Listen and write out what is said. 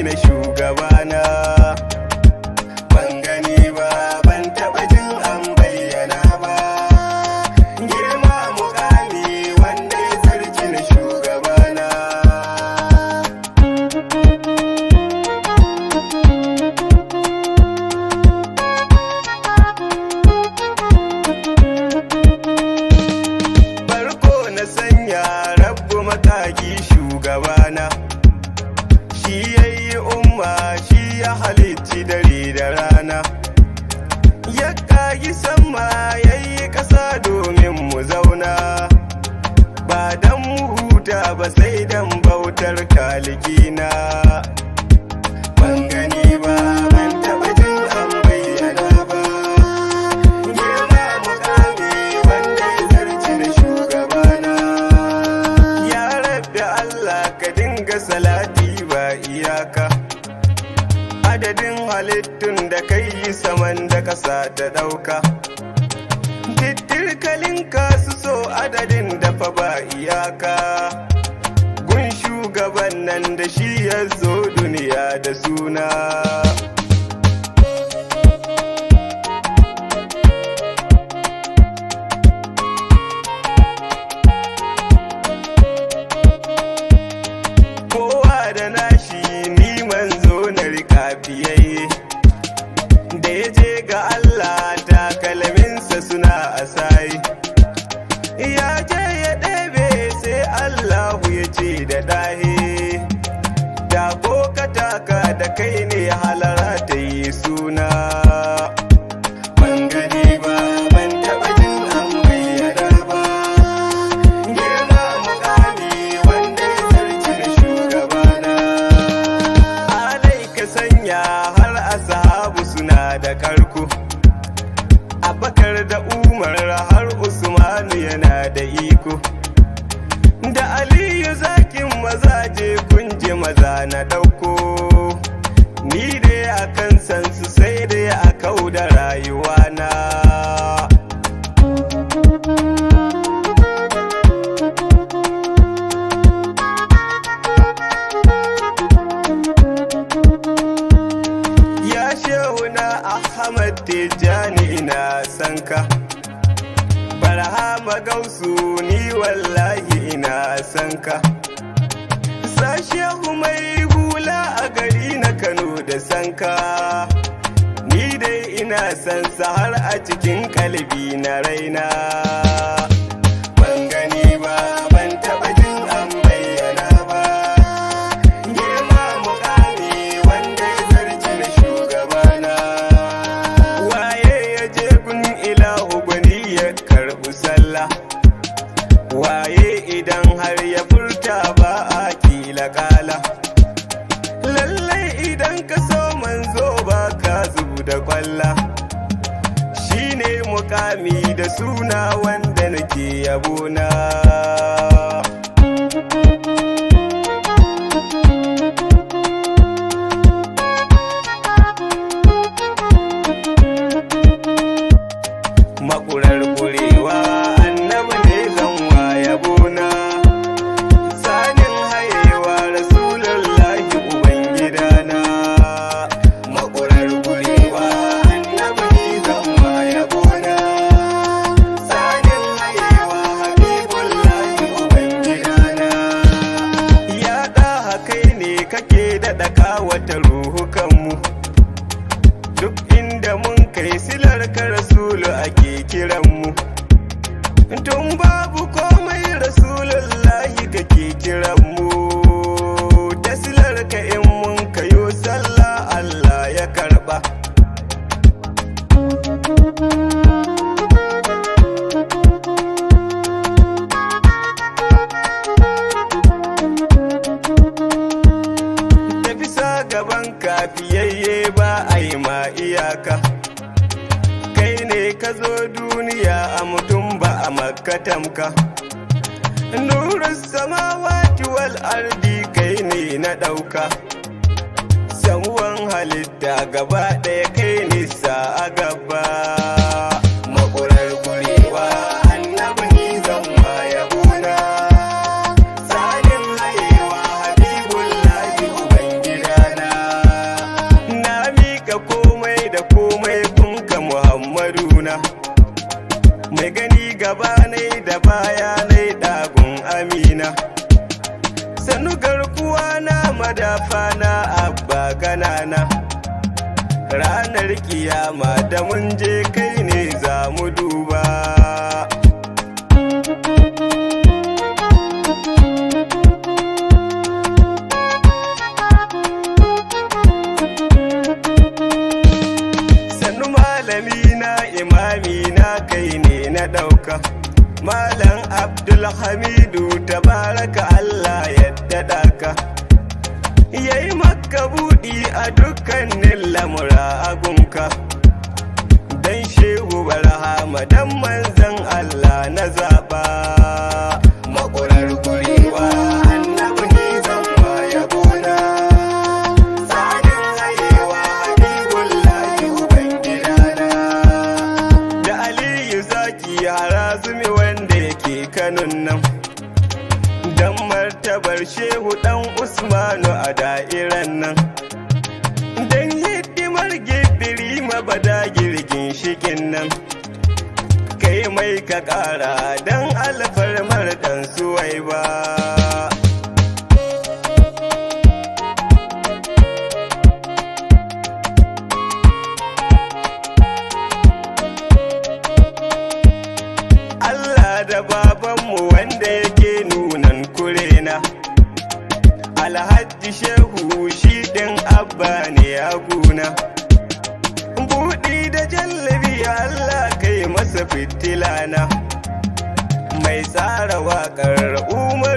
zarci na shugabana. Ban gani ba, ban taɓa jin an bayyana ba. Girma mukami wanda ya zarci na shugabana. Farko na sanya rabbu mataki shugabana. Shi yayi umma, shi ya halicci dare da rana. Ya kagi sama yayi ƙasa domin mu zauna. Ba dan mu huta ba sai dan bautar kalikina. Ban gani ba, ban taɓa jin an bayyana ba. Girma mukami wanda ya zarci na shugabana. Ya rabbi Allah ka dinga salati ba iyaka. Adadin halittun da kai yi saman da ƙasa ta ɗauka. Tittirkalin kasu so adadin da fa ba iyaka. Gun shugaban nan da shi ya zo duniya da suna. Kowa da nashi ni manzo na rika biyayye. Da ya je ga Allah takalminsa suna asayi. Ya je ya ɗebe sai Allahu ya ce da ɗahe. Da ko ka taka da kai ne halara ta yi suna. Ban gani ba, ban taɓa jin an bayyana ba. Girma mukami wanda ya zarci da shugabana. Alai ka sanya har ashabu suna da karko. Abakar da Umar har Usmanu yana da iko. Da Aliyu zakin mazaje kunje maza na ɗauko. Ni dai akan san su sai dai a kau da rayuwana. Ya shehu na Ahmad Tijjani ina sanka. Barhama gausu ni wallahi ina sanka. Sashehu mai hula a gari na Kano da sanka. Ni dai ina san sa har a cikin kalbi na raina. Ban gani ba, ban taɓa jin an bayyana ba. Girma mukami wanda ya zarci na shugabana. Waye ya je gun ilahu gwani ya karɓi sallah. Waye idan har ya furta ba a kila kala. Lallai idan ka so manzo ba ka zubu da kwalla. Shi ne mukami da suna wanda nake yabona. Makurar kurewa annabi ne zan wa yabona. Sanin hayewa rasulullahi ubangidana. Makurar kurewa annabi ne zan wa yabona. Sanin hayewa habibullahi ubangidana. Ya ɗaha kai ne kake daɗa kawata ruhukanmu. Duk inda mun kai silar ka rasulu ake kiranmu. Tun babu komai rasulullahi kake kiranmu. Da silar ka in mun kayo sallah Allah ya karba. Da bisa gaban kafiyayye ba a yi ma iyaka. Kai ne ka zo duniya a mutum ba a makatamka. Nurus samawati wal ardi kai ne na ɗauka. Samuwan halitta gaba ɗaya kai nisa a gaba. Makurar kurewa annabi ni zan ma yabona. Sanin hayewa habibullahi ubangidana. ya abba kanana, ranar kiyama da mun je kai ne za mu duba. Sannu malamina imamina kai ne na ɗauka, Malam Abdulhamidu tabaraka Allah yadda ɗaka, yayi maka buɗi a dukkanin lamura agunka, dan shehu barhama dan manzan Allah na zaɓa. Makurar kurewa annabi ne zan ma yabona, tsarin hayewa habibullahi ubangidana, da Aliyu zaki harazumi wanda yake Kanun nan, dan martabar shehu dan Usmanu a da'iran nan, dan hidimar gibiri mabada girgin shikin nan, kai mai ka kara dan alfarmar dan Suwaiba. Allah da babanmu wanda yake nunan kurena, Alhaji Shehu shi ɗin abba ne a guna, buɗi da jallabi Allah kai masa fitilana, mai tsara waƙar Umar